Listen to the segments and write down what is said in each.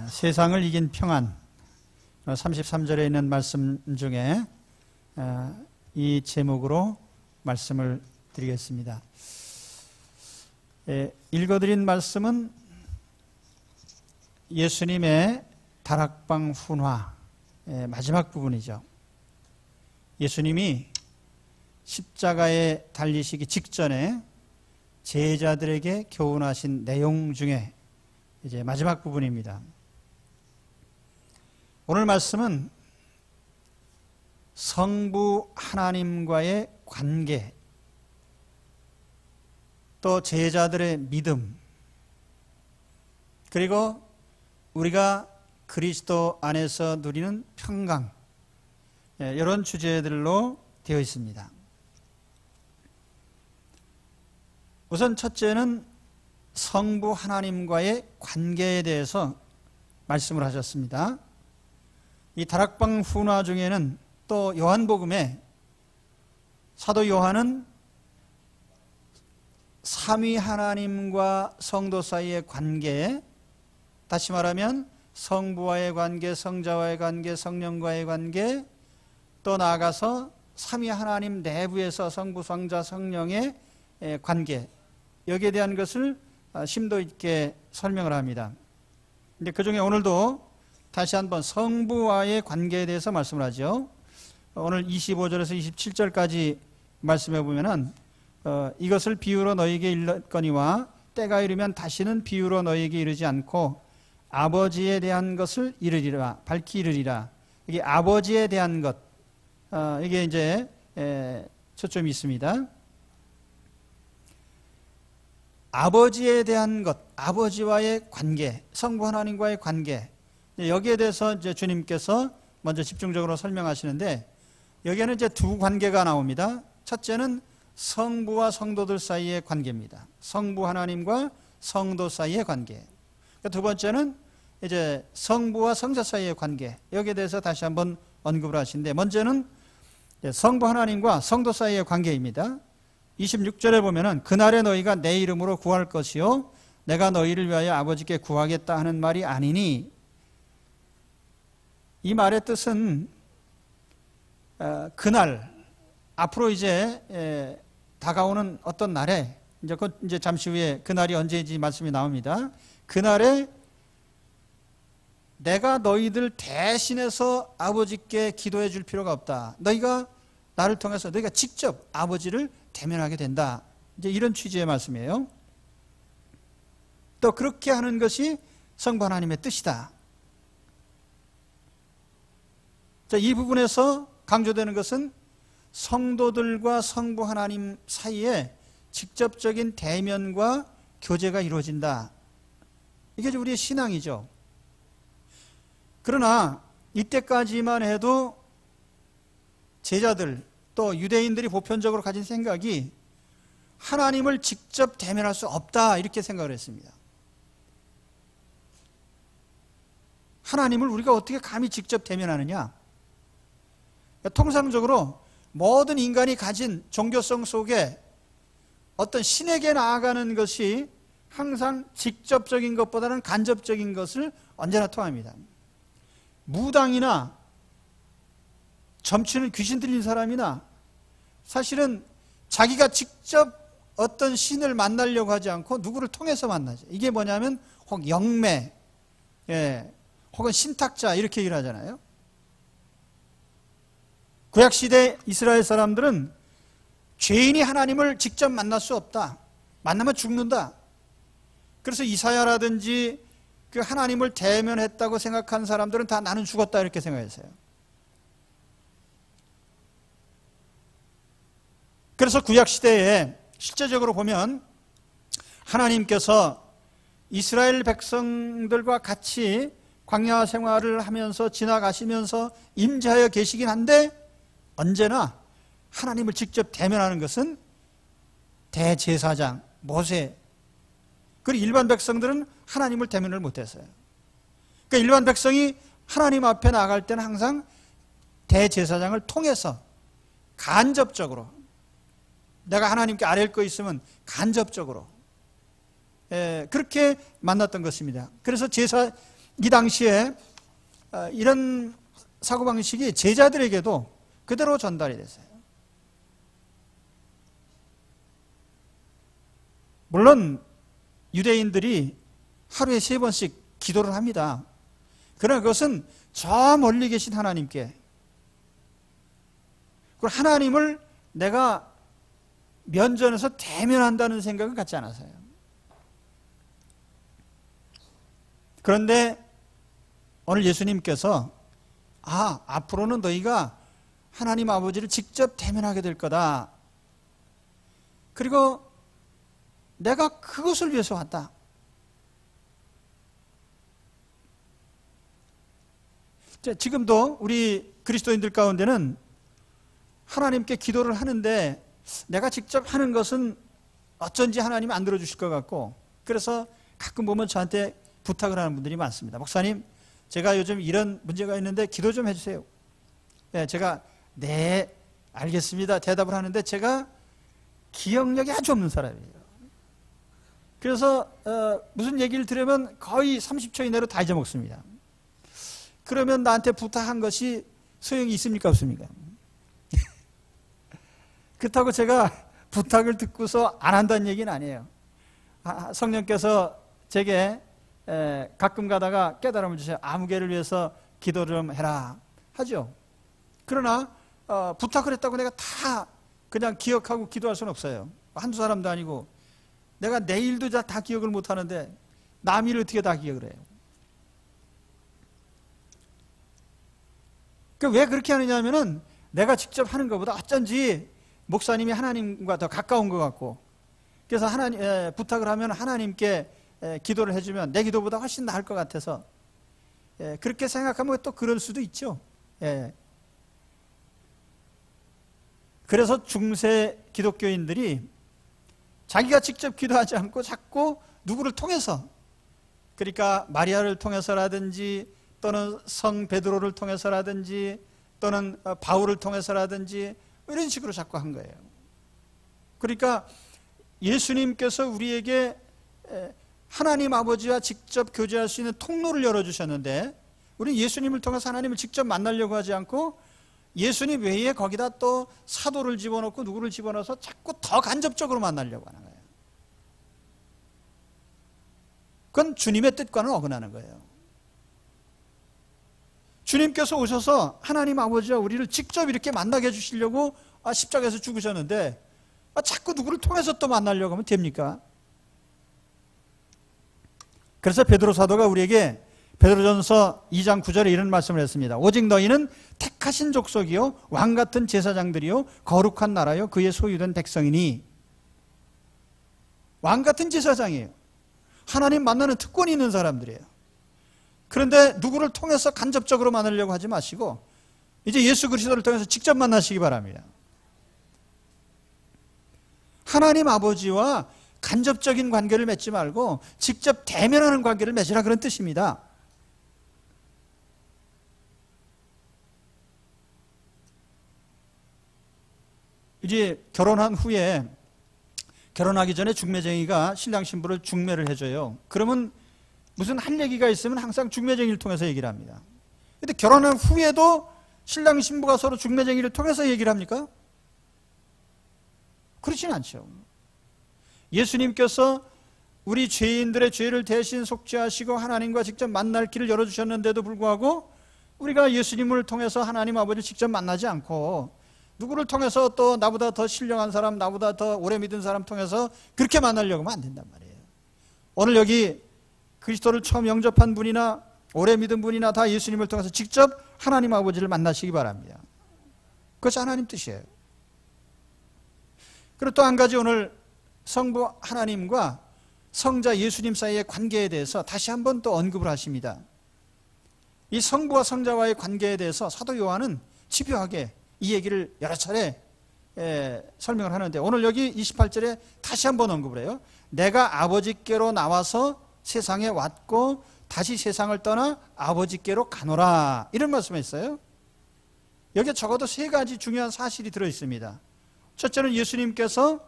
세상을 이긴 평안 33절에 있는 말씀 중에 이 제목으로 말씀을 드리겠습니다. 읽어드린 말씀은 예수님의 다락방 훈화 마지막 부분이죠. 예수님이 십자가에 달리시기 직전에 제자들에게 교훈하신 내용 중에 이제 마지막 부분입니다. 오늘 말씀은 성부 하나님과의 관계, 또 제자들의 믿음, 그리고 우리가 그리스도 안에서 누리는 평강, 이런 주제들로 되어 있습니다. 우선 첫째는 성부 하나님과의 관계에 대해서 말씀을 하셨습니다. 이 다락방 훈화 중에는 또 요한복음에 사도 요한은 삼위 하나님과 성도 사이의 관계, 다시 말하면 성부와의 관계, 성자와의 관계, 성령과의 관계, 또 나아가서 삼위 하나님 내부에서 성부, 성자, 성령의 관계, 여기에 대한 것을 심도 있게 설명을 합니다. 근데 그 중에 오늘도 다시 한번 성부와의 관계에 대해서 말씀을 하죠. 오늘 25절에서 27절까지 말씀해 보면은 이것을 비유로 너희에게 일렀거니와 때가 이르면 다시는 비유로 너희에게 이르지 않고 아버지에 대한 것을 이르리라, 밝히 이르리라. 이게 아버지에 대한 것, 이게 이제 초점이 있습니다. 아버지에 대한 것, 아버지와의 관계, 성부 하나님과의 관계, 여기에 대해서 이제 주님께서 먼저 집중적으로 설명하시는데, 여기에는 이제 두 관계가 나옵니다. 첫째는 성부와 성도들 사이의 관계입니다. 성부 하나님과 성도 사이의 관계. 두 번째는 이제 성부와 성자 사이의 관계, 여기에 대해서 다시 한번 언급을 하시는데, 먼저는 성부 하나님과 성도 사이의 관계입니다. 26절에 보면은 그날에 너희가 내 이름으로 구할 것이요 내가 너희를 위하여 아버지께 구하겠다 하는 말이 아니니, 이 말의 뜻은 그날, 앞으로 이제 다가오는 어떤 날에, 이제 잠시 후에 그날이 언제인지 말씀이 나옵니다. 그날에 내가 너희들 대신해서 아버지께 기도해 줄 필요가 없다. 너희가 나를 통해서 너희가 직접 아버지를 대면하게 된다. 이제 이런 취지의 말씀이에요. 또 그렇게 하는 것이 성부 하나님의 뜻이다. 자, 이 부분에서 강조되는 것은 성도들과 성부 하나님 사이에 직접적인 대면과 교제가 이루어진다. 이게 우리의 신앙이죠. 그러나 이때까지만 해도 제자들, 또 유대인들이 보편적으로 가진 생각이 하나님을 직접 대면할 수 없다, 이렇게 생각을 했습니다. 하나님을 우리가 어떻게 감히 직접 대면하느냐? 통상적으로 모든 인간이 가진 종교성 속에 어떤 신에게 나아가는 것이 항상 직접적인 것보다는 간접적인 것을 언제나 통합니다. 무당이나 점치는 귀신 들린 사람이나 사실은 자기가 직접 어떤 신을 만나려고 하지 않고 누구를 통해서 만나죠. 이게 뭐냐면 혹 영매, 혹은 신탁자, 이렇게 얘기를 하잖아요. 구약시대 이스라엘 사람들은 죄인이 하나님을 직접 만날 수 없다. 만나면 죽는다. 그래서 이사야라든지 그 하나님을 대면했다고 생각한 사람들은 다 나는 죽었다, 이렇게 생각했어요. 그래서 구약시대에 실제적으로 보면 하나님께서 이스라엘 백성들과 같이 광야 생활을 하면서 지나가시면서 임재하여 계시긴 한데, 언제나 하나님을 직접 대면하는 것은 대제사장 모세, 그리고 일반 백성들은 하나님을 대면을 못했어요. 그러니까 일반 백성이 하나님 앞에 나갈 때는 항상 대제사장을 통해서 간접적으로, 내가 하나님께 아뢰일 거 있으면 간접적으로 그렇게 만났던 것입니다. 그래서 이 당시에 이런 사고방식이 제자들에게도 그대로 전달이 됐어요. 물론 유대인들이 하루에 3번씩 기도를 합니다. 그러나 그것은 저 멀리 계신 하나님께, 그리고 하나님을 내가 면전에서 대면한다는 생각은 갖지 않았어요. 그런데 오늘 예수님께서 앞으로는 너희가 하나님 아버지를 직접 대면하게 될 거다. 그리고 내가 그것을 위해서 왔다. 지금도 우리 그리스도인들 가운데는 하나님께 기도를 하는데 내가 직접 하는 것은 어쩐지 하나님이 안 들어주실 것 같고, 그래서 가끔 보면 저한테 부탁을 하는 분들이 많습니다. 목사님, 제가 요즘 이런 문제가 있는데 기도 좀 해주세요. 제가 네, 알겠습니다 대답을 하는데 제가 기억력이 아주 없는 사람이에요. 그래서 무슨 얘기를 들으면 거의 30초 이내로 다 잊어먹습니다. 그러면 나한테 부탁한 것이 소용이 있습니까 없습니까? 그렇다고 제가 부탁을 듣고서 안 한다는 얘기는 아니에요. 성령께서 제게 가끔 가다가 깨달음을 주셔요. 아무개를 위해서 기도를 좀 해라 하죠. 그러나 부탁을 했다고 내가 다 그냥 기억하고 기도할 수는 없어요. 한두 사람도 아니고 내가 내 일도 다 기억을 못하는데 남 일을 어떻게 다 기억을 해요. 왜 그렇게 하느냐 하면은 내가 직접 하는 것보다 어쩐지 목사님이 하나님과 더 가까운 것 같고, 그래서 부탁을 하면 하나님께 기도를 해주면 내 기도보다 훨씬 나을 것 같아서 그렇게 생각하면 또 그럴 수도 있죠. 그래서 중세 기독교인들이 자기가 직접 기도하지 않고 자꾸 누구를 통해서, 그러니까 마리아를 통해서라든지 또는 성 베드로를 통해서라든지 또는 바울을 통해서라든지 이런 식으로 자꾸 한 거예요. 그러니까 예수님께서 우리에게 하나님 아버지와 직접 교제할 수 있는 통로를 열어주셨는데, 우리 예수님을 통해서 하나님을 직접 만나려고 하지 않고 예수님 외에 거기다 또 사도를 집어넣고 누구를 집어넣어서 자꾸 더 간접적으로 만나려고 하는 거예요. 그건 주님의 뜻과는 어긋나는 거예요. 주님께서 오셔서 하나님 아버지와 우리를 직접 이렇게 만나게 해주시려고 십자가에서 죽으셨는데 자꾸 누구를 통해서 또 만나려고 하면 됩니까? 그래서 베드로 사도가 우리에게 베드로전서 2장 9절에 이런 말씀을 했습니다. 오직 너희는 택하신 족속이요 왕같은 제사장들이요 거룩한 나라요 그의 소유된 백성이니. 왕같은 제사장이에요. 하나님 만나는 특권이 있는 사람들이에요. 그런데 누구를 통해서 간접적으로 만나려고 하지 마시고 이제 예수 그리스도를 통해서 직접 만나시기 바랍니다. 하나님 아버지와 간접적인 관계를 맺지 말고 직접 대면하는 관계를 맺으라, 그런 뜻입니다. 이제 결혼한 후에, 결혼하기 전에 중매쟁이가 신랑 신부를 중매를 해줘요. 그러면 무슨 할 얘기가 있으면 항상 중매쟁이를 통해서 얘기를 합니다. 그런데 결혼한 후에도 신랑 신부가 서로 중매쟁이를 통해서 얘기를 합니까? 그렇지는 않죠. 예수님께서 우리 죄인들의 죄를 대신 속죄하시고 하나님과 직접 만날 길을 열어주셨는데도 불구하고 우리가 예수님을 통해서 하나님 아버지를 직접 만나지 않고 누구를 통해서 또 나보다 더 신령한 사람, 나보다 더 오래 믿은 사람 통해서 그렇게 만나려고 하면 안 된단 말이에요. 오늘 여기 그리스도를 처음 영접한 분이나 오래 믿은 분이나 다 예수님을 통해서 직접 하나님 아버지를 만나시기 바랍니다. 그것이 하나님 뜻이에요. 그리고 또 한 가지, 오늘 성부 하나님과 성자 예수님 사이의 관계에 대해서 다시 한번 또 언급을 하십니다. 이 성부와 성자와의 관계에 대해서 사도 요한은 집요하게 이 얘기를 여러 차례 설명을 하는데, 오늘 여기 28절에 다시 한번 언급을 해요. 내가 아버지께로 나와서 세상에 왔고 다시 세상을 떠나 아버지께로 가노라, 이런 말씀이 있어요. 여기에 적어도 3가지 중요한 사실이 들어있습니다. 첫째는 예수님께서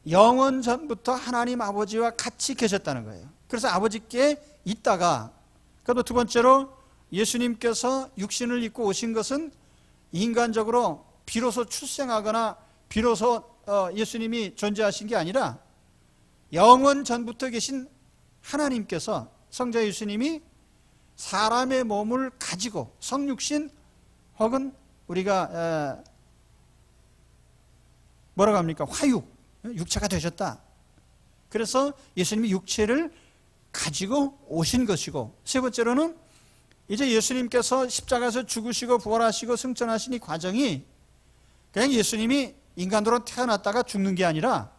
영원 전부터 하나님 아버지와 같이 계셨다는 거예요. 그래서 아버지께 있다가 그리고 두 번째로 예수님께서 육신을 입고 오신 것은 인간적으로 비로소 출생하거나 비로소 예수님이 존재하신 게 아니라 영원 전부터 계신 하나님께서 성자 예수님이 사람의 몸을 가지고 성육신 혹은 우리가 뭐라고 합니까? 화육, 육체가 되셨다. 그래서 예수님이 육체를 가지고 오신 것이고, 세 번째로는 이제 예수님께서 십자가에서 죽으시고 부활하시고 승천하신 이 과정이 그냥 예수님이 인간으로 태어났다가 죽는 게 아니라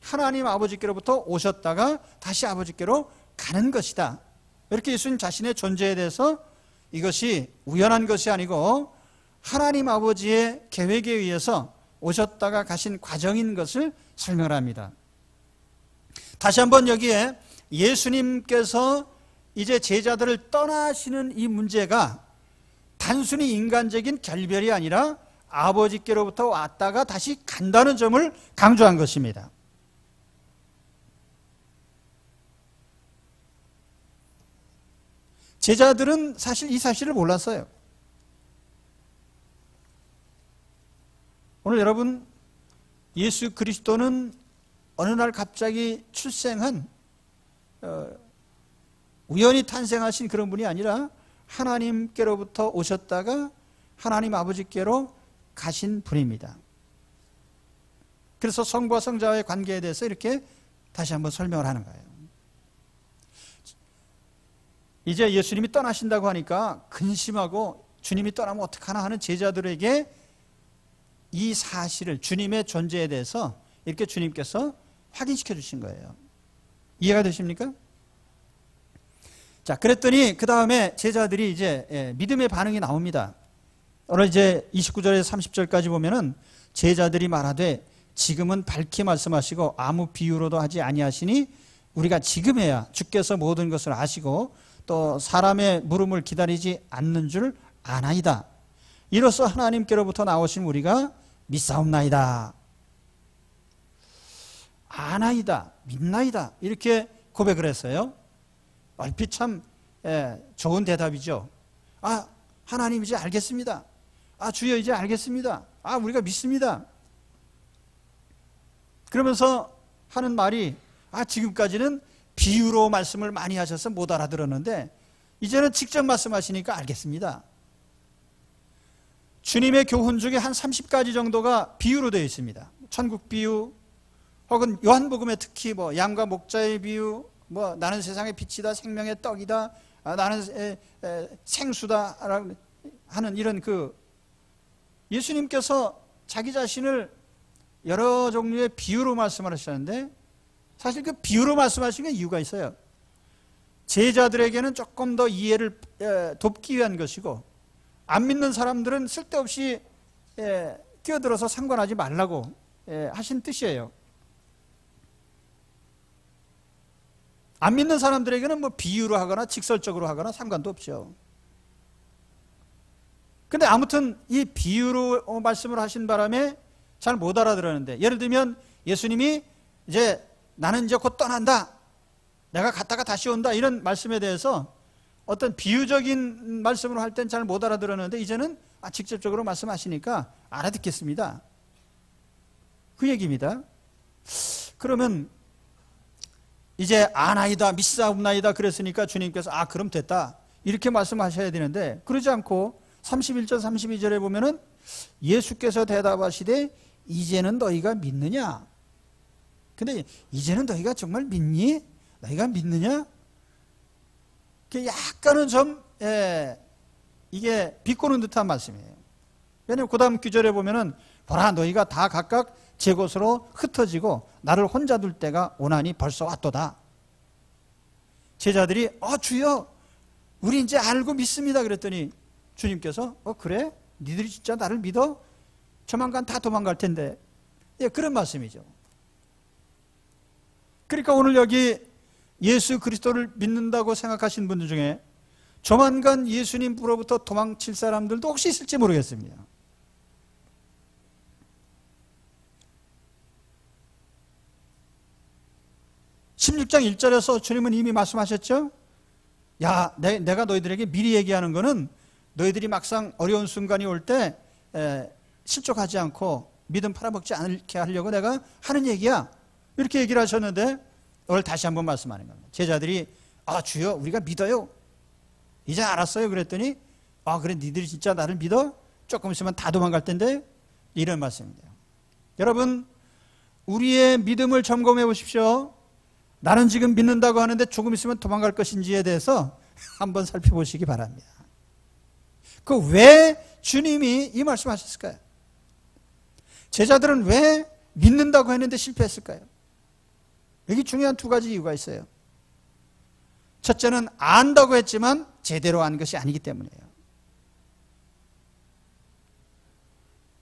하나님 아버지께로부터 오셨다가 다시 아버지께로 가는 것이다. 이렇게 예수님 자신의 존재에 대해서 이것이 우연한 것이 아니고 하나님 아버지의 계획에 의해서 오셨다가 가신 과정인 것을 설명을 합니다. 다시 한번 여기에 예수님께서 이제 제자들을 떠나시는 이 문제가 단순히 인간적인 결별이 아니라 아버지께로부터 왔다가 다시 간다는 점을 강조한 것입니다. 제자들은 사실 이 사실을 몰랐어요. 오늘 여러분, 예수 그리스도는 어느 날 갑자기 출생한 우연히 탄생하신 그런 분이 아니라 하나님께로부터 오셨다가 하나님 아버지께로 가신 분입니다. 그래서 성부와 성자와의 관계에 대해서 이렇게 다시 한번 설명을 하는 거예요. 이제 예수님이 떠나신다고 하니까 근심하고 주님이 떠나면 어떡하나 하는 제자들에게 이 사실을, 주님의 존재에 대해서 이렇게 주님께서 확인시켜 주신 거예요. 이해가 되십니까? 자, 그랬더니 그 다음에 제자들이 이제 믿음의 반응이 나옵니다. 오늘 이제 29절에서 30절까지 보면은 제자들이 말하되 지금은 밝히 말씀하시고 아무 비유로도 하지 아니하시니 우리가 지금에야 주께서 모든 것을 아시고 또 사람의 물음을 기다리지 않는 줄 아나이다. 이로써 하나님께로부터 나오신 우리가 믿사옵나이다. 아나이다, 믿나이다, 이렇게 고백을 했어요. 얼핏 참 좋은 대답이죠. 아, 하나님 이제 알겠습니다. 아, 주여 이제 알겠습니다. 아, 우리가 믿습니다. 그러면서 하는 말이, 아, 지금까지는 비유로 말씀을 많이 하셔서 못 알아들었는데 이제는 직접 말씀하시니까 알겠습니다. 주님의 교훈 중에 한 30가지 정도가 비유로 되어 있습니다. 천국 비유, 혹은 요한복음에 특히 뭐 양과 목자의 비유, 뭐 나는 세상의 빛이다, 생명의 떡이다, 나는 생수다 하는 이런 그 예수님께서 자기 자신을 여러 종류의 비유로 말씀하셨는데 사실 그 비유로 말씀하신 게 이유가 있어요. 제자들에게는 조금 더 이해를 돕기 위한 것이고, 안 믿는 사람들은 쓸데없이 끼어들어서 상관하지 말라고 하신 뜻이에요. 안 믿는 사람들에게는 뭐 비유로 하거나 직설적으로 하거나 상관도 없죠. 근데 아무튼 이 비유로 말씀을 하신 바람에 잘 못 알아들었는데, 예를 들면 예수님이 이제 나는 이제 곧 떠난다, 내가 갔다가 다시 온다, 이런 말씀에 대해서 어떤 비유적인 말씀으로 할 땐 잘 못 알아들었는데 이제는 직접적으로 말씀하시니까 알아듣겠습니다. 그 얘기입니다. 그러면 이제 아나이다, 믿사옵나이다 그랬으니까 주님께서 그럼 됐다, 이렇게 말씀하셔야 되는데 그러지 않고 31절 32절에 보면은 예수께서 대답하시되 이제는 너희가 믿느냐? 근데 이제는 너희가 정말 믿니? 너희가 믿느냐? 약간은 좀 이게 비꼬는 듯한 말씀이에요. 왜냐하면 그 다음 구절에 보면은 보라 너희가 다 각각 제 곳으로 흩어지고 나를 혼자 둘 때가 오나니 벌써 왔도다. 제자들이 주여 우리 이제 알고 믿습니다 그랬더니 주님께서 그래? 니들이 진짜 나를 믿어? 조만간 다 도망갈 텐데. 그런 말씀이죠. 그러니까 오늘 여기 예수 그리스도를 믿는다고 생각하신 분들 중에 조만간 예수님으로부터 도망칠 사람들도 혹시 있을지 모르겠습니다. (16장 1절에서) 주님은 이미 말씀하셨죠. 야, 내가 너희들에게 미리 얘기하는 거는 너희들이 막상 어려운 순간이 올 때 실족하지 않고 믿음 팔아먹지 않게 하려고 내가 하는 얘기야. 이렇게 얘기를 하셨는데 오늘 다시 한번 말씀하는 겁니다. 제자들이 주여 우리가 믿어요. 이제 알았어요. 그랬더니 그래 니들이 진짜 나를 믿어? 조금 있으면 다 도망갈 텐데 이런 말씀입니다. 여러분 우리의 믿음을 점검해 보십시오. 나는 지금 믿는다고 하는데 조금 있으면 도망갈 것인지에 대해서 한번 살펴보시기 바랍니다. 왜 주님이 이 말씀하셨을까요? 제자들은 왜 믿는다고 했는데 실패했을까요? 여기 중요한 두 가지 이유가 있어요. 첫째는 안다고 했지만 제대로 안 것이 아니기 때문이에요.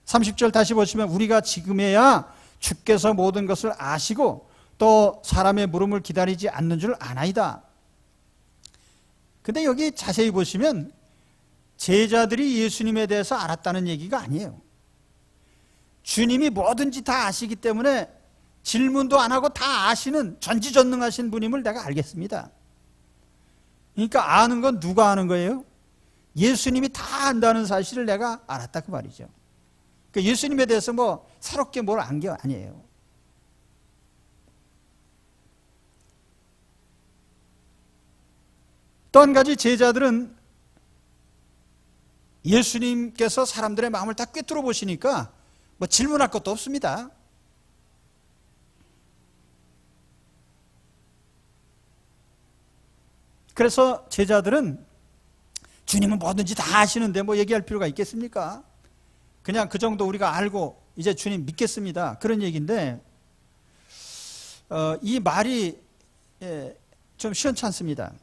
30절 다시 보시면 우리가 지금에야 주께서 모든 것을 아시고 또 사람의 물음을 기다리지 않는 줄 아나이다. 근데 여기 자세히 보시면 제자들이 예수님에 대해서 알았다는 얘기가 아니에요. 주님이 뭐든지 다 아시기 때문에 질문도 안 하고 다 아시는 전지전능하신 분임을 내가 알겠습니다. 그러니까 아는 건 누가 아는 거예요? 예수님이 다 안다는 사실을 내가 알았다 그 말이죠. 그러니까 예수님에 대해서 새롭게 뭘 안 게 아니에요. 또 한 가지 제자들은 예수님께서 사람들의 마음을 다 꿰뚫어 보시니까 질문할 것도 없습니다. 그래서 제자들은 주님은 뭐든지 다 아시는데 얘기할 필요가 있겠습니까? 그냥 그 정도 우리가 알고 이제 주님 믿겠습니다. 그런 얘기인데 이 말이 좀 시원치 않습니다.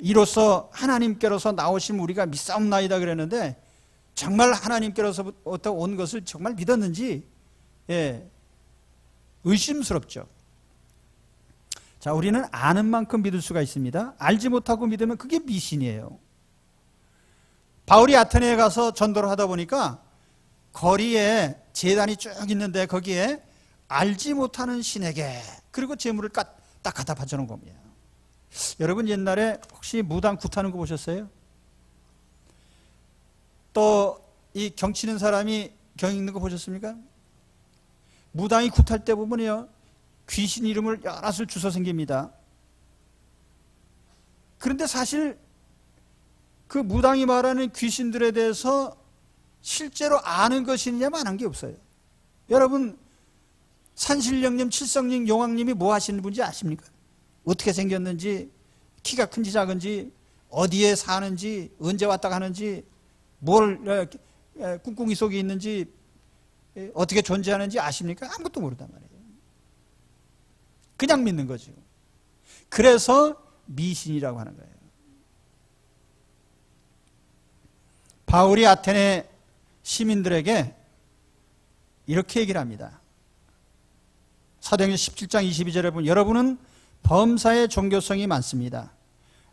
이로써 하나님께로서 나오신 우리가 믿사옵나이다 그랬는데 정말 하나님께로서부터 온 것을 정말 믿었는지 의심스럽죠. 자, 우리는 아는 만큼 믿을 수가 있습니다. 알지 못하고 믿으면 그게 미신이에요. 바울이 아테네에 가서 전도를 하다 보니까 거리에 제단이 쭉 있는데 거기에 알지 못하는 신에게 그리고 재물을 딱 갖다 바쳐놓은 겁니다. 여러분 옛날에 혹시 무당 굿하는 거 보셨어요? 또 이 경치는 사람이 경 읽는 거 보셨습니까? 무당이 굿할 때 보면요 귀신 이름을 여럿을 주워 생깁니다. 그런데 사실 그 무당이 말하는 귀신들에 대해서 실제로 아는 것이냐 아는 게 없어요. 여러분 산신령님, 칠성님, 용왕님이 뭐 하시는 분인지 아십니까? 어떻게 생겼는지, 키가 큰지 작은지, 어디에 사는지, 언제 왔다 가는지, 뭘 꿍꿍이 속에 있는지, 어떻게 존재하는지 아십니까? 아무것도 모른단 말이에요. 그냥 믿는 거죠. 그래서 미신이라고 하는 거예요. 바울이 아테네 시민들에게 이렇게 얘기를 합니다. 사도행전 17장 22절에 보면 여러분은 범사에 종교성이 많습니다.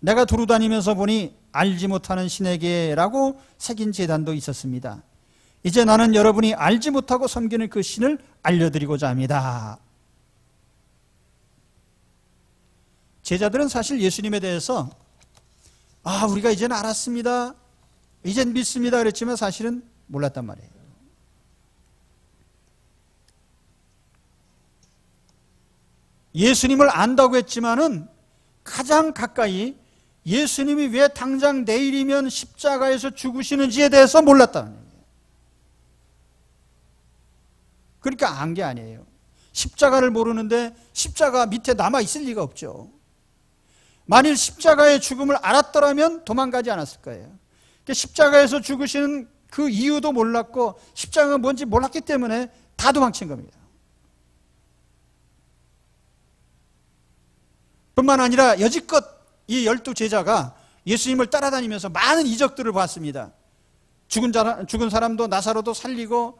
내가 두루다니면서 보니 알지 못하는 신에게라고 새긴 제단도 있었습니다. 이제 나는 여러분이 알지 못하고 섬기는 그 신을 알려드리고자 합니다. 제자들은 사실 예수님에 대해서 우리가 이제는 알았습니다. 이젠 믿습니다. 그랬지만 사실은 몰랐단 말이에요. 예수님을 안다고 했지만은 가장 가까이 예수님이 왜 당장 내일이면 십자가에서 죽으시는지에 대해서 몰랐다는 얘기예요. 그러니까 안 게 아니에요. 십자가를 모르는데 십자가 밑에 남아 있을 리가 없죠. 만일 십자가의 죽음을 알았더라면 도망가지 않았을 거예요. 그러니까 십자가에서 죽으시는 그 이유도 몰랐고 십자가가 뭔지 몰랐기 때문에 다 도망친 겁니다. 뿐만 아니라 여지껏 이 12 제자가 예수님을 따라다니면서 많은 이적들을 봤습니다. 죽은 사람도 나사로도 살리고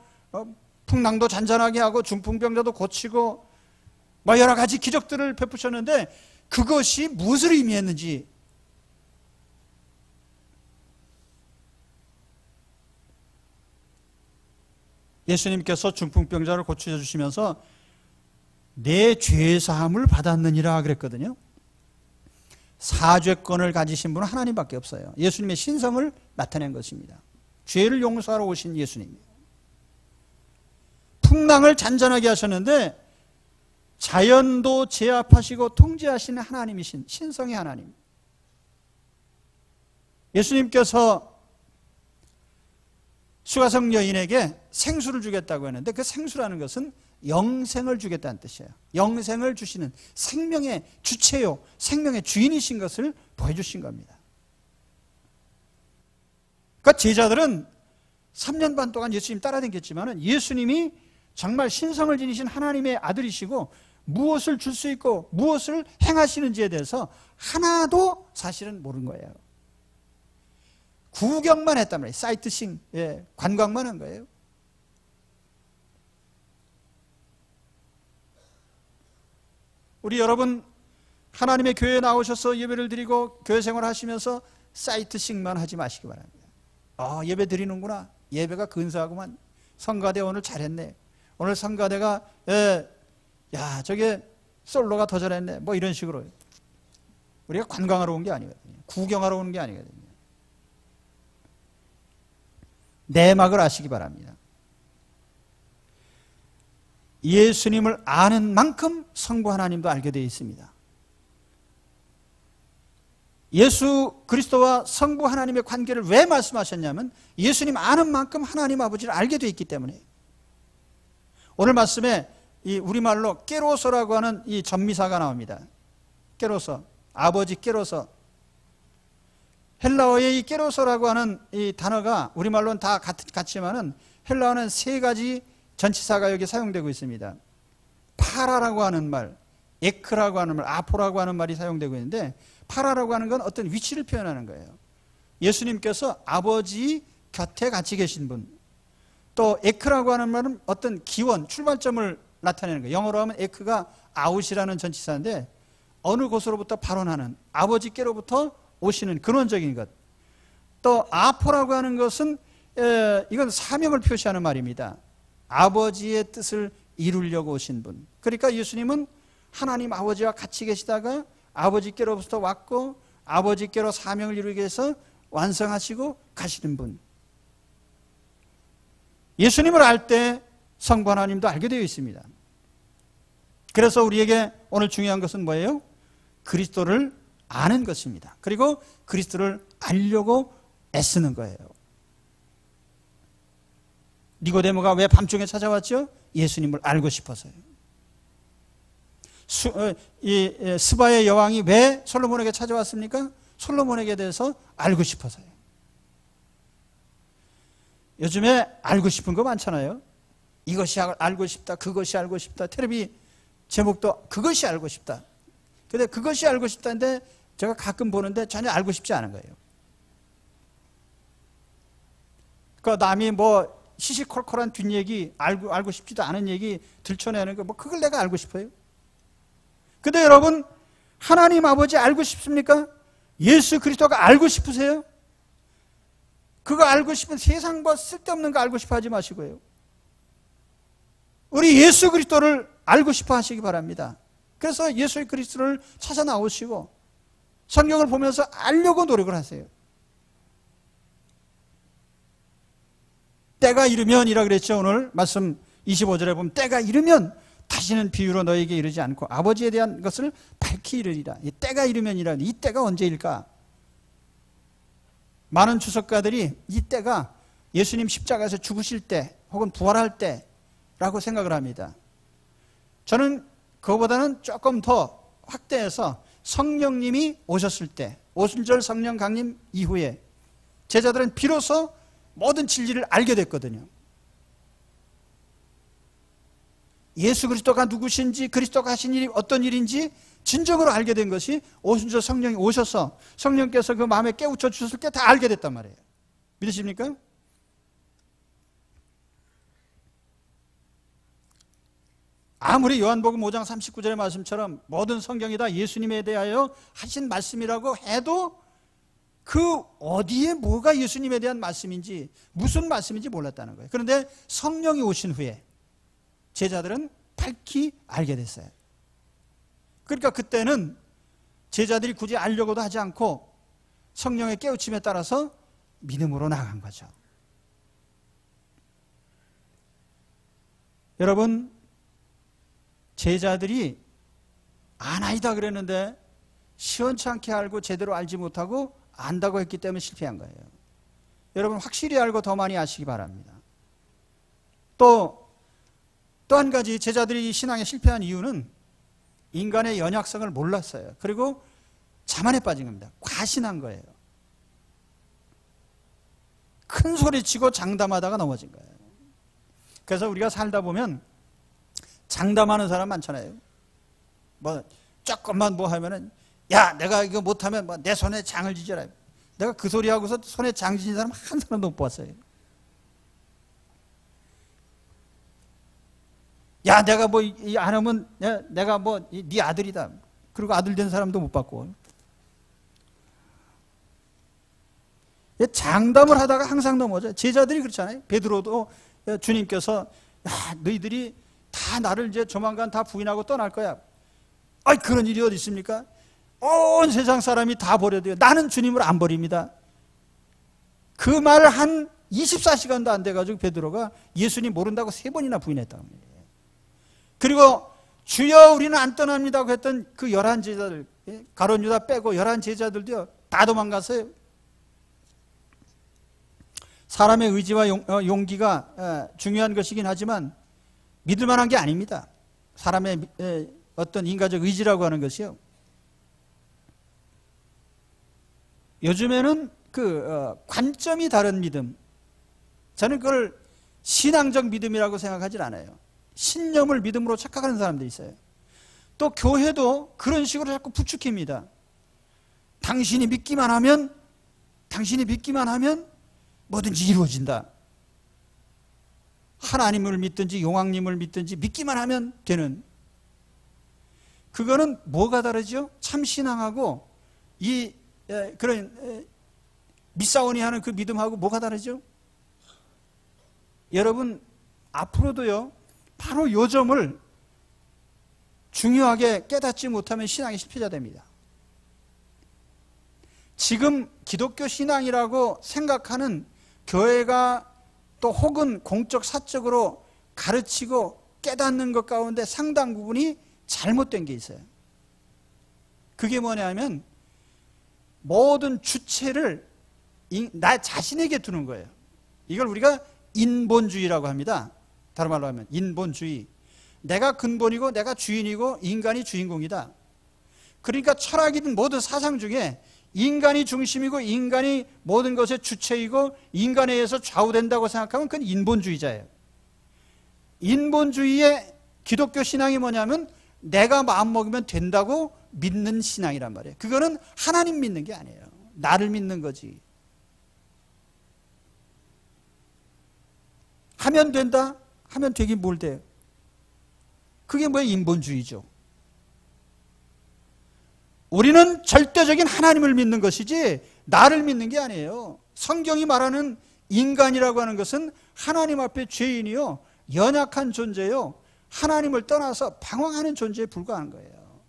풍랑도 잔잔하게 하고 중풍병자도 고치고 여러 가지 기적들을 베푸셨는데 그것이 무엇을 의미했는지 예수님께서 중풍병자를 고쳐주시면서 내 죄사함을 받았느니라 그랬거든요. 사죄권을 가지신 분은 하나님밖에 없어요. 예수님의 신성을 나타낸 것입니다. 죄를 용서하러 오신 예수님. 풍랑을 잔잔하게 하셨는데 자연도 제압하시고 통제하시는 하나님이신 신성의 하나님. 예수님께서 수가성 여인에게 생수를 주겠다고 했는데 그 생수라는 것은 영생을 주겠다는 뜻이에요. 영생을 주시는 생명의 주체요, 생명의 주인이신 것을 보여주신 겁니다. 그러니까 제자들은 3년 반 동안 예수님 따라다녔지만 예수님이 정말 신성을 지니신 하나님의 아들이시고 무엇을 줄 수 있고 무엇을 행하시는지에 대해서 하나도 사실은 모르는 거예요. 구경만 했단 말이에요. 사이트싱, 관광만 한 거예요. 우리 여러분 하나님의 교회에 나오셔서 예배를 드리고 교회 생활을 하시면서 사이트싱만 하지 마시기 바랍니다. 예배 드리는구나. 예배가 근사하구만. 성가대 오늘 잘했네. 오늘 성가대가 저게 솔로가 더 잘했네. 뭐 이런 식으로 우리가 관광하러 온 게 아니거든요. 구경하러 오는 게 아니거든요. 내막을 아시기 바랍니다. 예수님을 아는 만큼 성부 하나님도 알게 되어 있습니다. 예수 그리스도와 성부 하나님의 관계를 왜 말씀하셨냐면 예수님 아는 만큼 하나님 아버지를 알게 되어 있기 때문에. 오늘 말씀에 이 우리말로 깨로서라고 하는 이 전미사가 나옵니다. 깨로서, 아버지 깨로서. 헬라어의 이 깨로서라고 하는 이 단어가 우리말로는 다 같지만은 헬라어는 3가지 전치사가 여기 사용되고 있습니다. 파라라고 하는 말, 에크라고 하는 말, 아포라고 하는 말이 사용되고 있는데 파라라고 하는 건 어떤 위치를 표현하는 거예요. 예수님께서 아버지 곁에 같이 계신 분. 또 에크라고 하는 말은 어떤 기원, 출발점을 나타내는 거예요. 영어로 하면 에크가 아웃이라는 전치사인데 어느 곳으로부터 발원하는 아버지께로부터 오시는 근원적인 것. 또 아포라고 하는 것은 이건 사명을 표시하는 말입니다. 아버지의 뜻을 이루려고 오신 분. 그러니까 예수님은 하나님 아버지와 같이 계시다가 아버지께로부터 왔고 아버지께로 사명을 이루기 위해서 완성하시고 가시는 분. 예수님을 알 때 성부 하나님도 알게 되어 있습니다. 그래서 우리에게 오늘 중요한 것은 뭐예요? 그리스도를 아는 것입니다. 그리고 그리스도를 알려고 애쓰는 거예요. 니고데모가 왜 밤중에 찾아왔죠? 예수님을 알고 싶어서요. 스바의 여왕이 왜 솔로몬에게 찾아왔습니까? 솔로몬에게 대해서 알고 싶어서요. 요즘에 알고 싶은 거 많잖아요. 이것이 알고 싶다, 그것이 알고 싶다. 텔레비 제목도 그것이 알고 싶다. 근데 그것이 알고 싶다는데 제가 가끔 보는데 전혀 알고 싶지 않은 거예요. 그러니까 남이 뭐 시시콜콜한 뒷얘기, 알고 싶지도 않은 얘기 들춰내는 거, 뭐 그걸 내가 알고 싶어요. 근데 여러분, 하나님 아버지 알고 싶습니까? 예수 그리스도가 알고 싶으세요? 그거 알고 싶은 세상과 쓸데없는 거 알고 싶어 하지 마시고요. 우리 예수 그리스도를 알고 싶어 하시기 바랍니다. 그래서 예수 그리스도를 찾아 나오시고 성경을 보면서 알려고 노력을 하세요. 때가 이르면이라 그랬죠. 오늘 말씀 25절에 보면 때가 이르면 다시는 비유로 너에게 이르지 않고 아버지에 대한 것을 밝히 이르리라. 이 때가 이르면이라. 이 때가 언제일까? 많은 주석가들이 이 때가 예수님 십자가에서 죽으실 때 혹은 부활할 때라고 생각을 합니다. 저는 그거보다는 조금 더 확대해서 성령님이 오셨을 때, 오순절 성령 강림 이후에 제자들은 비로소 모든 진리를 알게 됐거든요. 예수 그리스도가 누구신지, 그리스도가 하신 일이 어떤 일인지 진정으로 알게 된 것이 오순절 성령이 오셔서 성령께서 그 마음에 깨우쳐 주셨을 때 다 알게 됐단 말이에요. 믿으십니까? 아무리 요한복음 5장 39절의 말씀처럼 모든 성경이 다 예수님에 대하여 하신 말씀이라고 해도 그 어디에 뭐가 예수님에 대한 말씀인지 무슨 말씀인지 몰랐다는 거예요. 그런데 성령이 오신 후에 제자들은 밝히 알게 됐어요. 그러니까 그때는 제자들이 굳이 알려고도 하지 않고 성령의 깨우침에 따라서 믿음으로 나간 거죠. 여러분, 제자들이 아나이다 그랬는데 시원찮게 알고 제대로 알지 못하고 안다고 했기 때문에 실패한 거예요. 여러분, 확실히 알고 더 많이 아시기 바랍니다. 또 한 가지 제자들이 신앙에 실패한 이유는 인간의 연약성을 몰랐어요. 그리고 자만에 빠진 겁니다. 과신한 거예요. 큰 소리치고 장담하다가 넘어진 거예요. 그래서 우리가 살다 보면 장담하는 사람 많잖아요. 뭐 조금만 뭐 하면은 야, 내가 이거 못하면 뭐 내 손에 장을 지져라. 내가 그 소리 하고서 손에 장 지진 사람 한 사람도 못 봤어요. 야, 내가 뭐 안 하면 내가 뭐 네 아들이다. 그리고 아들 된 사람도 못 봤고. 장담을 하다가 항상 넘어져요. 제자들이 그렇잖아요. 베드로도 주님께서 야, 너희들이 다 나를 이제 조만간 다 부인하고 떠날 거야. 아이, 그런 일이 어디 있습니까? 온 세상 사람이 다 버려도요. 나는 주님을 안 버립니다. 그 말을 한 24시간도 안 돼가지고 베드로가 예수님 모른다고 3번이나 부인했다고 합니다. 그리고 주여 우리는 안 떠납니다고 했던 그 11제자들, 가룟 유다 빼고 11제자들도요. 다 도망갔어요. 사람의 의지와 용기가 중요한 것이긴 하지만 믿을 만한 게 아닙니다. 사람의 어떤 인간적 의지라고 하는 것이요. 요즘에는 그 관점이 다른 믿음, 저는 그걸 신앙적 믿음이라고 생각하지 않아요. 신념을 믿음으로 착각하는 사람들이 있어요. 또 교회도 그런 식으로 자꾸 부추깁니다. 당신이 믿기만 하면 뭐든지 이루어진다. 하나님을 믿든지 용왕님을 믿든지 믿기만 하면 되는. 그거는 뭐가 다르죠? 참신앙하고 그런 미사원이 하는 그 믿음하고 뭐가 다르죠? 여러분, 앞으로도요, 바로 요 점을 중요하게 깨닫지 못하면 신앙이 실패자 됩니다. 지금 기독교 신앙이라고 생각하는 교회가 또 혹은 공적 사적으로 가르치고 깨닫는 것 가운데 상당 부분이 잘못된 게 있어요. 그게 뭐냐면 모든 주체를 나 자신에게 두는 거예요. 이걸 우리가 인본주의라고 합니다. 다른 말로 하면 인본주의. 내가 근본이고 내가 주인이고 인간이 주인공이다. 그러니까 철학이든 모든 사상 중에 인간이 중심이고 인간이 모든 것의 주체이고 인간에 의해서 좌우된다고 생각하면 그건 인본주의자예요. 인본주의의 기독교 신앙이 뭐냐면 내가 마음먹으면 된다고 믿는 신앙이란 말이에요. 그거는 하나님 믿는 게 아니에요. 나를 믿는 거지. 하면 된다? 하면 되긴 뭘 돼요? 그게 뭐예요? 인본주의죠. 우리는 절대적인 하나님을 믿는 것이지 나를 믿는 게 아니에요. 성경이 말하는 인간이라고 하는 것은 하나님 앞에 죄인이요, 연약한 존재요, 하나님을 떠나서 방황하는 존재에 불과한 거예요.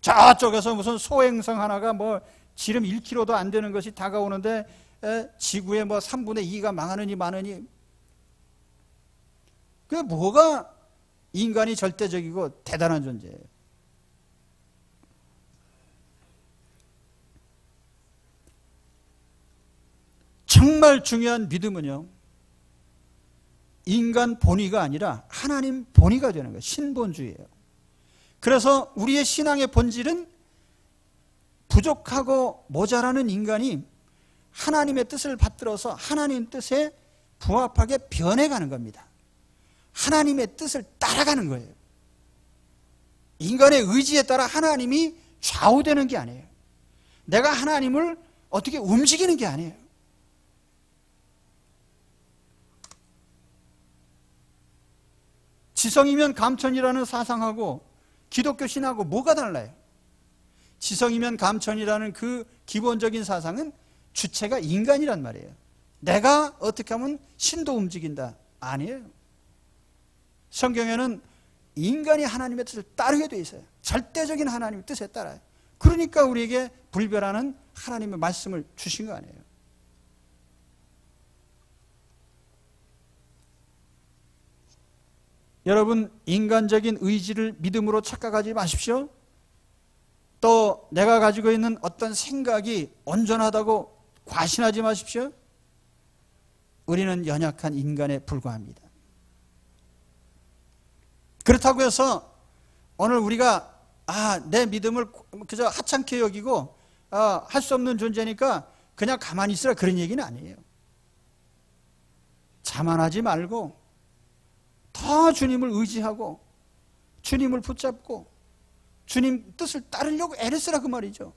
저쪽에서 무슨 소행성 하나가 뭐 지름 1km도 안 되는 것이 다가오는데 지구의 뭐 3분의 2가 망하느니 마느니, 그게 뭐가 인간이 절대적이고 대단한 존재예요. 정말 중요한 믿음은요, 인간 본위가 아니라 하나님 본위가 되는 거예요. 신본주의예요. 그래서 우리의 신앙의 본질은 부족하고 모자라는 인간이 하나님의 뜻을 받들어서 하나님 뜻에 부합하게 변해가는 겁니다. 하나님의 뜻을 따라가는 거예요. 인간의 의지에 따라 하나님이 좌우되는 게 아니에요. 내가 하나님을 어떻게 움직이는 게 아니에요. 지성이면 감천이라는 사상하고 기독교 신하고 뭐가 달라요? 지성이면 감천이라는 그 기본적인 사상은 주체가 인간이란 말이에요. 내가 어떻게 하면 신도 움직인다? 아니에요. 성경에는 인간이 하나님의 뜻을 따르게 돼 있어요. 절대적인 하나님의 뜻에 따라요. 그러니까 우리에게 불변하는 하나님의 말씀을 주신 거 아니에요. 여러분, 인간적인 의지를 믿음으로 착각하지 마십시오. 또 내가 가지고 있는 어떤 생각이 온전하다고 과신하지 마십시오. 우리는 연약한 인간에 불과합니다. 그렇다고 해서 오늘 우리가 내 믿음을 그저 하찮게 여기고 할 수 없는 존재니까 그냥 가만히 있으라, 그런 얘기는 아니에요. 자만하지 말고 더 주님을 의지하고 주님을 붙잡고 주님 뜻을 따르려고 애를 쓰라, 그 말이죠.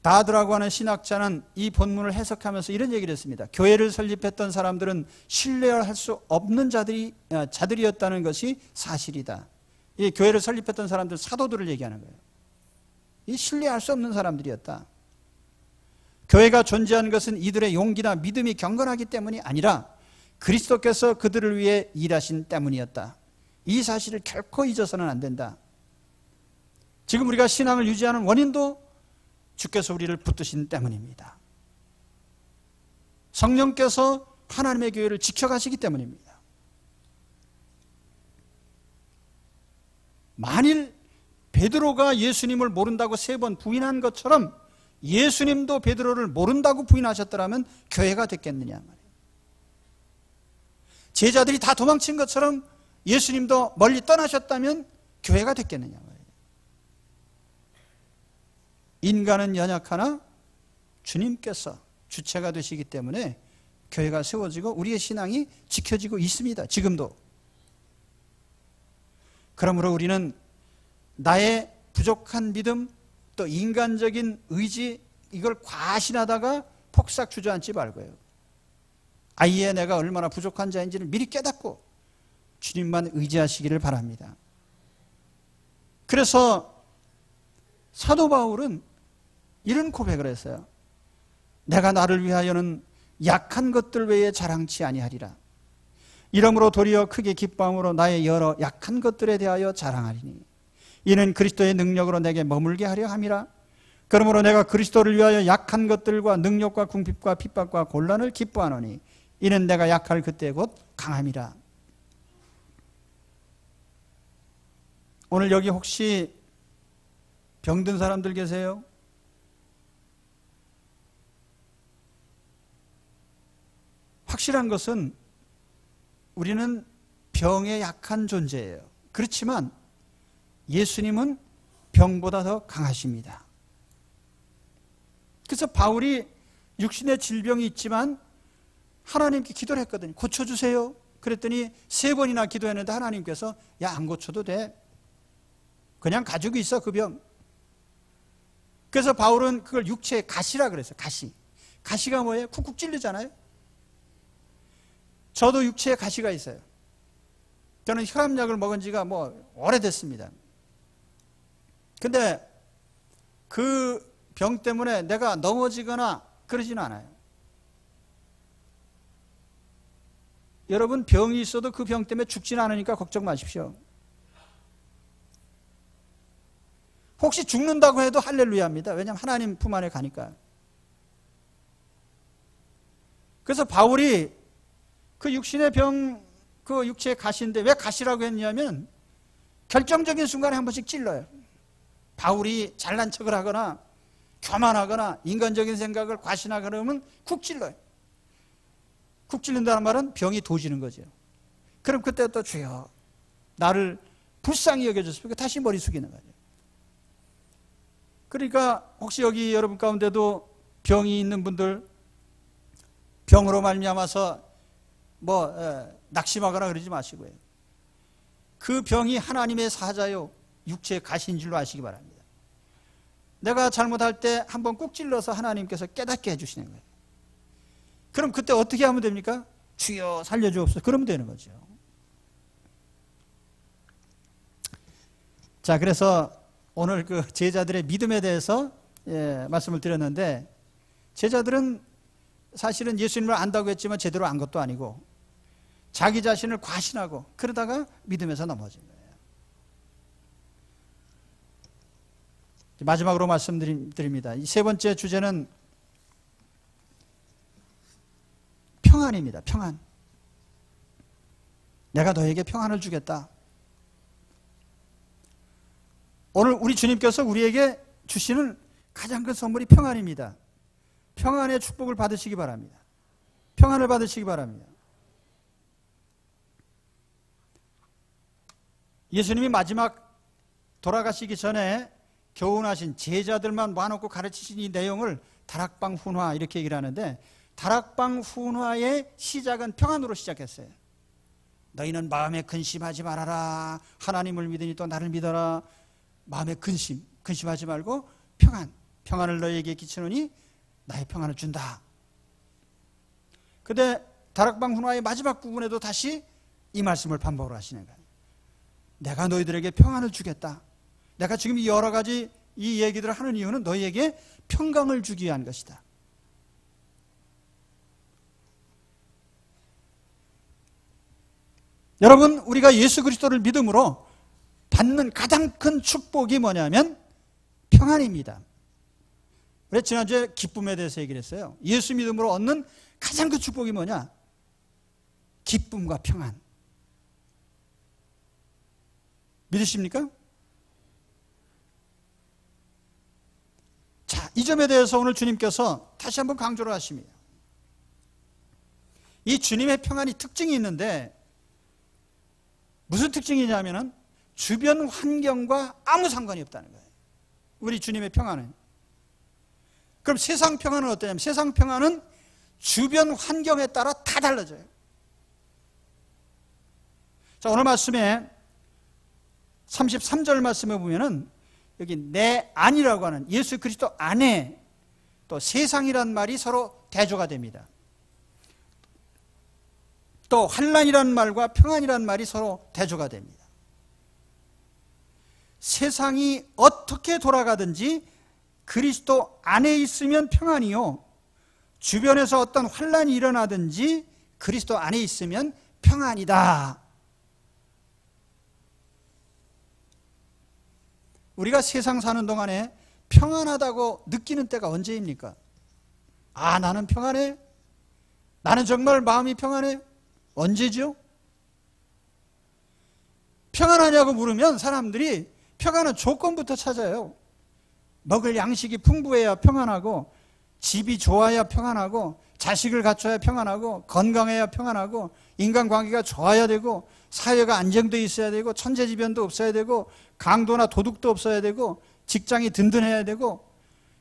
다드라고 하는 신학자는 이 본문을 해석하면서 이런 얘기를 했습니다. 교회를 설립했던 사람들은 신뢰할 수 없는 자들이었다는 것이 사실이다. 이 교회를 설립했던 사람들, 사도들을 얘기하는 거예요. 이 신뢰할 수 없는 사람들이었다. 교회가 존재한 것은 이들의 용기나 믿음이 경건하기 때문이 아니라 그리스도께서 그들을 위해 일하신 때문이었다. 이 사실을 결코 잊어서는 안 된다. 지금 우리가 신앙을 유지하는 원인도 주께서 우리를 붙드신 때문입니다. 성령께서 하나님의 교회를 지켜가시기 때문입니다. 만일 베드로가 예수님을 모른다고 3번 부인한 것처럼 예수님도 베드로를 모른다고 부인하셨더라면 교회가 됐겠느냐 말이에요. 제자들이 다 도망친 것처럼 예수님도 멀리 떠나셨다면 교회가 됐겠느냐 말이에요. 인간은 연약하나 주님께서 주체가 되시기 때문에 교회가 세워지고 우리의 신앙이 지켜지고 있습니다. 지금도. 그러므로 우리는 나의 부족한 믿음, 또 인간적인 의지, 이걸 과신하다가 폭삭 주저앉지 말고요. 아예 내가 얼마나 부족한 자인지를 미리 깨닫고 주님만 의지하시기를 바랍니다. 그래서 사도 바울은 이런 고백을 했어요. 내가 나를 위하여는 약한 것들 외에 자랑치 아니하리라. 이러므로 도리어 크게 기뻐함으로 나의 여러 약한 것들에 대하여 자랑하리니 이는 그리스도의 능력으로 내게 머물게 하려 함이라. 그러므로 내가 그리스도를 위하여 약한 것들과 능력과 궁핍과 핍박과 곤란을 기뻐하노니 이는 내가 약할 그때 곧 강함이라. 오늘 여기 혹시 병든 사람들 계세요? 확실한 것은 우리는 병에 약한 존재예요. 그렇지만 예수님은 병보다 더 강하십니다. 그래서 바울이 육신의 질병이 있지만 하나님께 기도를 했거든요. 고쳐주세요. 그랬더니 3번이나 기도했는데 하나님께서 안 고쳐도 돼. 그냥 가지고 있어, 그 병. 그래서 바울은 그걸 육체의 가시라 그랬어요. 가시. 가시가 뭐예요? 쿡쿡 찔리잖아요. 저도 육체에 가시가 있어요. 저는 혈압약을 먹은 지가 오래됐습니다. 근데 그 병 때문에 내가 넘어지거나 그러진 않아요. 여러분, 병이 있어도 그 병 때문에 죽지는 않으니까 걱정 마십시오. 혹시 죽는다고 해도 할렐루야입니다. 왜냐하면 하나님 품 안에 가니까. 그래서 바울이 그 육신의 병, 그 육체의 가시인데 왜 가시라고 했냐면 결정적인 순간에 한 번씩 찔러요. 바울이 잘난 척을 하거나 교만하거나 인간적인 생각을 과신하거나 그러면 쿡 찔러요. 쿡 찔린다는 말은 병이 도지는 거죠. 그럼 그때 또 주여 나를 불쌍히 여겨줬으니까 다시 머리 숙이는 거죠. 그러니까 혹시 여기 여러분 가운데도 병이 있는 분들, 병으로 말미암아서 낙심하거나 그러지 마시고요. 그 병이 하나님의 사자요 육체의 가시인 줄로 아시기 바랍니다. 내가 잘못할 때 한번 꾹 찔러서 하나님께서 깨닫게 해주시는 거예요. 그럼 그때 어떻게 하면 됩니까? 주여 살려주옵소서. 그러면 되는 거죠. 자, 그래서 오늘 그 제자들의 믿음에 대해서 말씀을 드렸는데, 제자들은 사실은 예수님을 안다고 했지만 제대로 안 것도 아니고 자기 자신을 과신하고 그러다가 믿음에서 넘어진 거예요. 마지막으로 말씀드립니다. 이 세 번째 주제는 평안입니다. 평안. 내가 너에게 평안을 주겠다. 오늘 우리 주님께서 우리에게 주시는 가장 큰 선물이 평안입니다. 평안의 축복을 받으시기 바랍니다. 평안을 받으시기 바랍니다. 예수님이 마지막 돌아가시기 전에 교훈하신 제자들만 모아놓고 가르치신 이 내용을 다락방 훈화 이렇게 얘기를 하는데, 다락방 훈화의 시작은 평안으로 시작했어요. 너희는 마음에 근심하지 말아라. 하나님을 믿으니 또 나를 믿어라. 마음에 근심하지 말고 평안을 너희에게 끼치노니 나의 평안을 준다. 근데 다락방 훈화의 마지막 부분에도 다시 이 말씀을 반복을 하시는 거예요. 내가 너희들에게 평안을 주겠다. 내가 지금 이 여러 가지 이 얘기들을 하는 이유는 너희에게 평강을 주기 위한 것이다. 여러분, 우리가 예수 그리스도를 믿음으로 받는 가장 큰 축복이 뭐냐면 평안입니다. 우리 지난주에 기쁨에 대해서 얘기를 했어요. 예수 믿음으로 얻는 가장 큰 축복이 뭐냐? 기쁨과 평안. 믿으십니까? 자, 이 점에 대해서 오늘 주님께서 다시 한번 강조를 하십니다. 이 주님의 평안이 특징이 있는데, 무슨 특징이냐면은 주변 환경과 아무 상관이 없다는 거예요. 우리 주님의 평안은. 그럼 세상 평안은 어떠냐면, 세상 평안은 주변 환경에 따라 다 달라져요. 자, 오늘 말씀에 33절 말씀에 보면은 여기 내 안이라고 하는 예수 그리스도 안에 또 세상이란 말이 서로 대조가 됩니다. 또 환난이란 말과 평안이란 말이 서로 대조가 됩니다. 세상이 어떻게 돌아가든지 그리스도 안에 있으면 평안이요, 주변에서 어떤 환난이 일어나든지 그리스도 안에 있으면 평안이다. 우리가 세상 사는 동안에 평안하다고 느끼는 때가 언제입니까? 아, 나는 평안해? 나는 정말 마음이 평안해? 언제죠? 평안하냐고 물으면 사람들이 평안은 조건부터 찾아요. 먹을 양식이 풍부해야 평안하고, 집이 좋아야 평안하고, 자식을 갖춰야 평안하고, 건강해야 평안하고, 인간관계가 좋아야 되고, 사회가 안정되어 있어야 되고, 천재지변도 없어야 되고, 강도나 도둑도 없어야 되고, 직장이 든든해야 되고,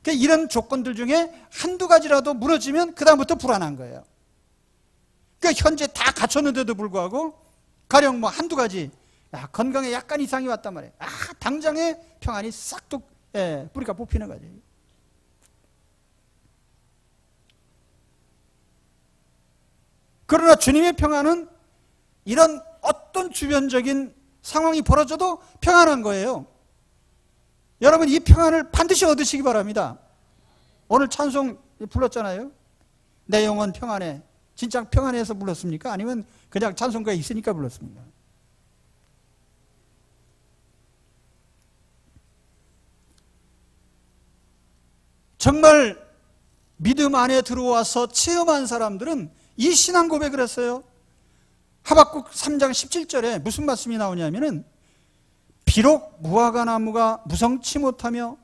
그러니까 이런 조건들 중에 한두 가지라도 무너지면 그 다음부터 불안한 거예요. 그러니까 현재 다 갖췄는데도 불구하고 가령 뭐 한두 가지, 건강에 약간 이상이 왔단 말이에요. 당장에 평안이 싹둑 뿌리가 뽑히는 거죠. 그러나 주님의 평안은 이런 어떤 주변적인 상황이 벌어져도 평안한 거예요. 여러분, 이 평안을 반드시 얻으시기 바랍니다. 오늘 찬송 불렀잖아요. 내 영혼 평안해. 진짜 평안해서 불렀습니까? 아니면 그냥 찬송가에 있으니까 불렀습니까? 정말 믿음 안에 들어와서 체험한 사람들은 이 신앙 고백을 했어요. 하박국 3장 17절에 무슨 말씀이 나오냐면은, 비록 무화과 나무가 무성치 못하며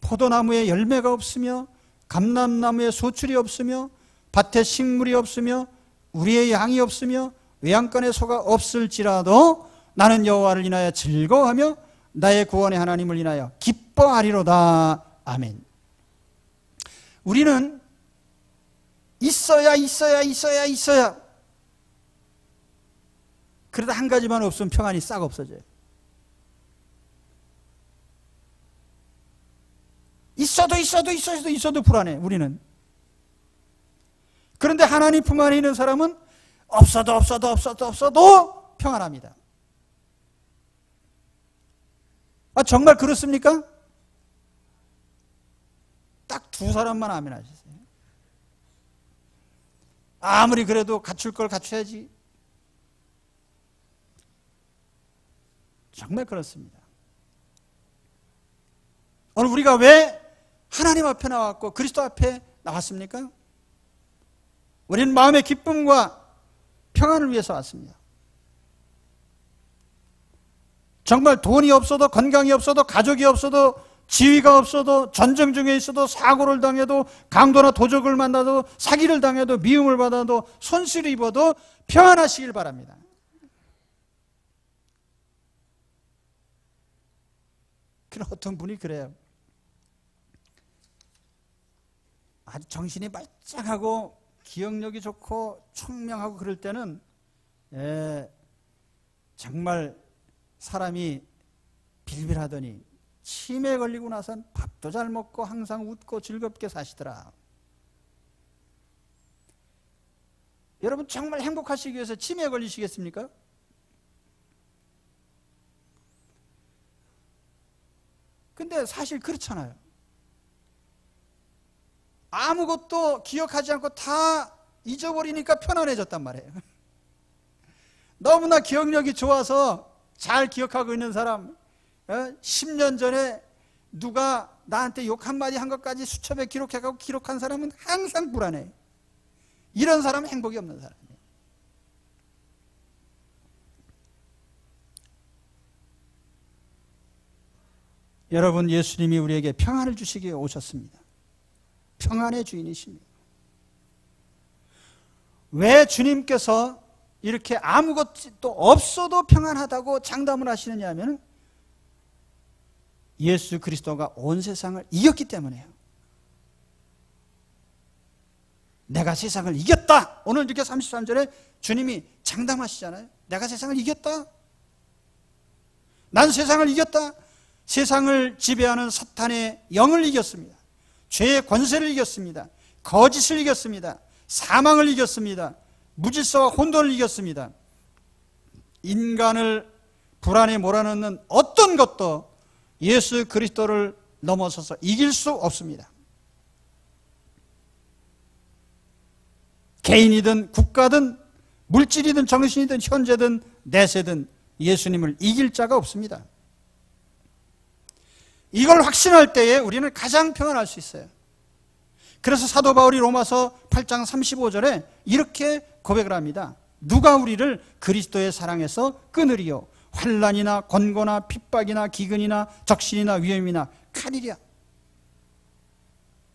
포도나무에 열매가 없으며 감람나무에 소출이 없으며 밭에 식물이 없으며 우리의 양이 없으며 외양간에 소가 없을지라도 나는 여호와를 인하여 즐거워하며 나의 구원의 하나님을 인하여 기뻐하리로다. 아멘. 우리는 있어야 그러다 한 가지만 없으면 평안이 싹 없어져요. 있어도 불안해, 우리는. 그런데 하나님 품 안에 있는 사람은 없어도 평안합니다. 정말 그렇습니까? 딱 두 사람만 아멘 하셨어요. 아무리 그래도 갖출 걸 갖춰야지. 정말 그렇습니다. 오늘 우리가 왜 하나님 앞에 나왔고 그리스도 앞에 나왔습니까? 우리는 마음의 기쁨과 평안을 위해서 왔습니다. 정말 돈이 없어도, 건강이 없어도, 가족이 없어도, 지위가 없어도, 전쟁 중에 있어도, 사고를 당해도, 강도나 도적을 만나도, 사기를 당해도, 미움을 받아도, 손실을 입어도 평안하시길 바랍니다. 그런 어떤 분이 그래요. 아주 정신이 말짱하고 기억력이 좋고 총명하고 그럴 때는 정말 사람이 빌빌하더니 치매에 걸리고 나선 밥도 잘 먹고 항상 웃고 즐겁게 사시더라. 여러분 정말 행복하시기 위해서 치매에 걸리시겠습니까? 근데 사실 그렇잖아요. 아무것도 기억하지 않고 다 잊어버리니까 편안해졌단 말이에요. 너무나 기억력이 좋아서 잘 기억하고 있는 사람, 10년 전에 누가 나한테 욕 한마디 한 것까지 수첩에 기록해가고 기록한 사람은 항상 불안해. 이런 사람은 행복이 없는 사람이에요. 여러분, 예수님이 우리에게 평안을 주시기에 오셨습니다. 평안의 주인이십니다. 왜 주님께서 이렇게 아무것도 없어도 평안하다고 장담을 하시느냐 하면 예수 그리스도가 온 세상을 이겼기 때문이에요. 내가 세상을 이겼다. 오늘 이렇게 33절에 주님이 장담하시잖아요. 내가 세상을 이겼다. 난 세상을 이겼다. 세상을 지배하는 사탄의 영을 이겼습니다. 죄의 권세를 이겼습니다. 거짓을 이겼습니다. 사망을 이겼습니다. 무질서와 혼돈을 이겼습니다. 인간을 불안에 몰아넣는 어떤 것도 예수 그리스도를 넘어서서 이길 수 없습니다. 개인이든 국가든 물질이든 정신이든 현재든 내세든 예수님을 이길 자가 없습니다. 이걸 확신할 때에 우리는 가장 평안할 수 있어요. 그래서 사도 바울이 로마서 8장 35절에 이렇게 고백을 합니다. 누가 우리를 그리스도의 사랑에서 끊으리요? 환난이나 권고나 핍박이나 기근이나 적신이나 위험이나 칼이랴.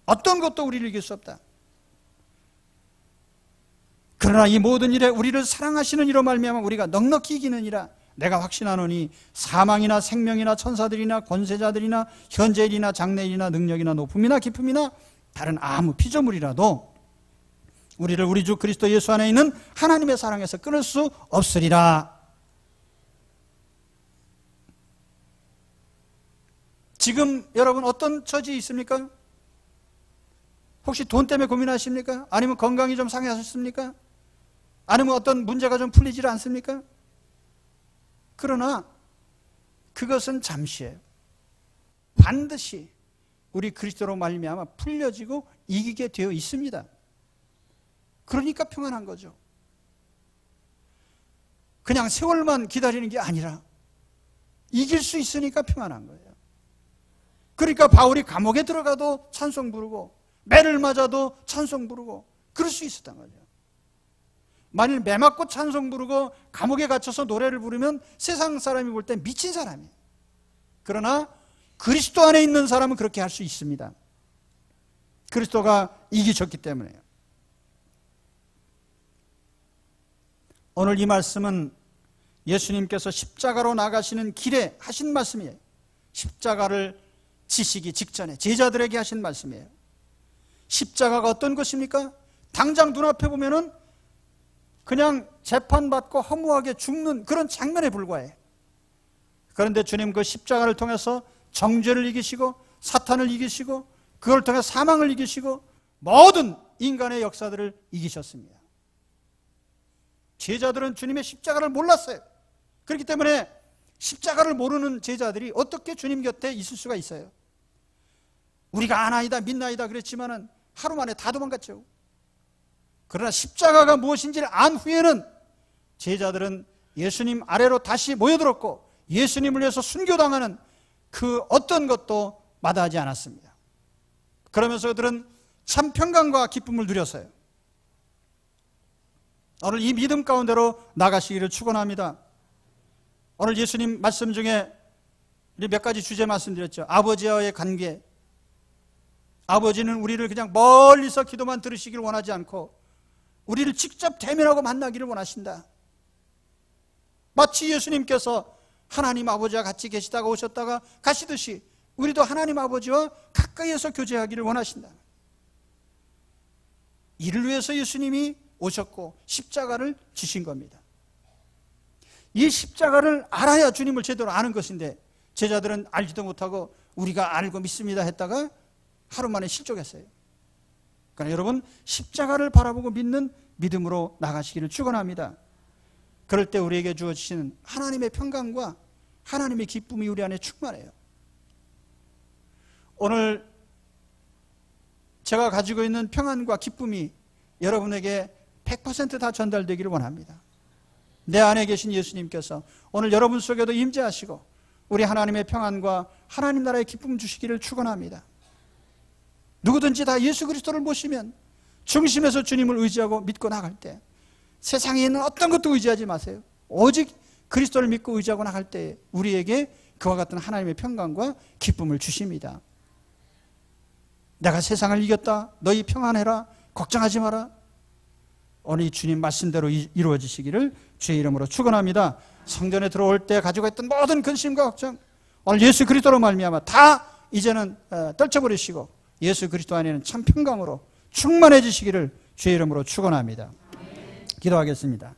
어떤 것도 우리를 이길 수 없다. 그러나 이 모든 일에 우리를 사랑하시는 이로 말미암아 우리가 넉넉히 이기느니라. 내가 확신하노니 사망이나 생명이나 천사들이나 권세자들이나 현재일이나 장래일이나 능력이나 높음이나 깊음이나 다른 아무 피조물이라도 우리를 우리 주 그리스도 예수 안에 있는 하나님의 사랑에서 끊을 수 없으리라. 지금 여러분 어떤 처지에 있습니까? 혹시 돈 때문에 고민하십니까? 아니면 건강이 좀 상해하셨습니까? 아니면 어떤 문제가 좀 풀리지 않습니까? 그러나 그것은 잠시예요. 반드시 우리 그리스도로 말미암아 풀려지고 이기게 되어 있습니다. 그러니까 평안한 거죠. 그냥 세월만 기다리는 게 아니라 이길 수 있으니까 평안한 거예요. 그러니까 바울이 감옥에 들어가도 찬송 부르고 매를 맞아도 찬송 부르고 그럴 수 있었던 거죠. 만일 매 맞고 찬송 부르고 감옥에 갇혀서 노래를 부르면 세상 사람이 볼 때 미친 사람이에요. 그러나 그리스도 안에 있는 사람은 그렇게 할 수 있습니다. 그리스도가 이기셨기 때문에요. 오늘 이 말씀은 예수님께서 십자가로 나가시는 길에 하신 말씀이에요. 십자가를 지시기 직전에 제자들에게 하신 말씀이에요. 십자가가 어떤 것입니까? 당장 눈앞에 보면은 그냥 재판받고 허무하게 죽는 그런 장면에 불과해. 그런데 주님 그 십자가를 통해서 정죄를 이기시고 사탄을 이기시고 그걸 통해 사망을 이기시고 모든 인간의 역사들을 이기셨습니다. 제자들은 주님의 십자가를 몰랐어요. 그렇기 때문에 십자가를 모르는 제자들이 어떻게 주님 곁에 있을 수가 있어요? 우리가 아나이다 믿나이다 그랬지만은 하루 만에 다 도망갔죠. 그러나 십자가가 무엇인지를 안 후에는 제자들은 예수님 아래로 다시 모여들었고 예수님을 위해서 순교당하는 그 어떤 것도 마다하지 않았습니다. 그러면서 그들은 참 평강과 기쁨을 누렸어요. 오늘 이 믿음 가운데로 나가시기를 축원합니다. 오늘 예수님 말씀 중에 몇 가지 주제 말씀드렸죠. 아버지와의 관계. 아버지는 우리를 그냥 멀리서 기도만 들으시길 원하지 않고 우리를 직접 대면하고 만나기를 원하신다. 마치 예수님께서 하나님 아버지와 같이 계시다가 오셨다가 가시듯이 우리도 하나님 아버지와 가까이에서 교제하기를 원하신다. 이를 위해서 예수님이 오셨고 십자가를 지신 겁니다. 이 십자가를 알아야 주님을 제대로 아는 것인데 제자들은 알지도 못하고 우리가 알고 믿습니다 했다가 하루 만에 실족했어요. 그러나 여러분, 십자가를 바라보고 믿는 믿음으로 나가시기를 축원합니다. 그럴 때 우리에게 주어지시는 하나님의 평강과 하나님의 기쁨이 우리 안에 충만해요. 오늘 제가 가지고 있는 평안과 기쁨이 여러분에게 100% 다 전달되기를 원합니다. 내 안에 계신 예수님께서 오늘 여러분 속에도 임재하시고 우리 하나님의 평안과 하나님 나라의 기쁨 주시기를 축원합니다. 누구든지 다 예수 그리스도를 모시면 중심에서 주님을 의지하고 믿고 나갈 때 세상에 있는 어떤 것도 의지하지 마세요. 오직 그리스도를 믿고 의지하고 나갈 때 우리에게 그와 같은 하나님의 평강과 기쁨을 주십니다. 내가 세상을 이겼다. 너희 평안해라. 걱정하지 마라. 오늘 이 주님 말씀대로 이루어지시기를 주의 이름으로 축원합니다. 성전에 들어올 때 가지고 있던 모든 근심과 걱정 오늘 예수 그리스도로 말미암아 다 이제는 떨쳐버리시고 예수 그리스도 안에는 참 평강으로 충만해지시기를 주의 이름으로 축원합니다. 기도하겠습니다.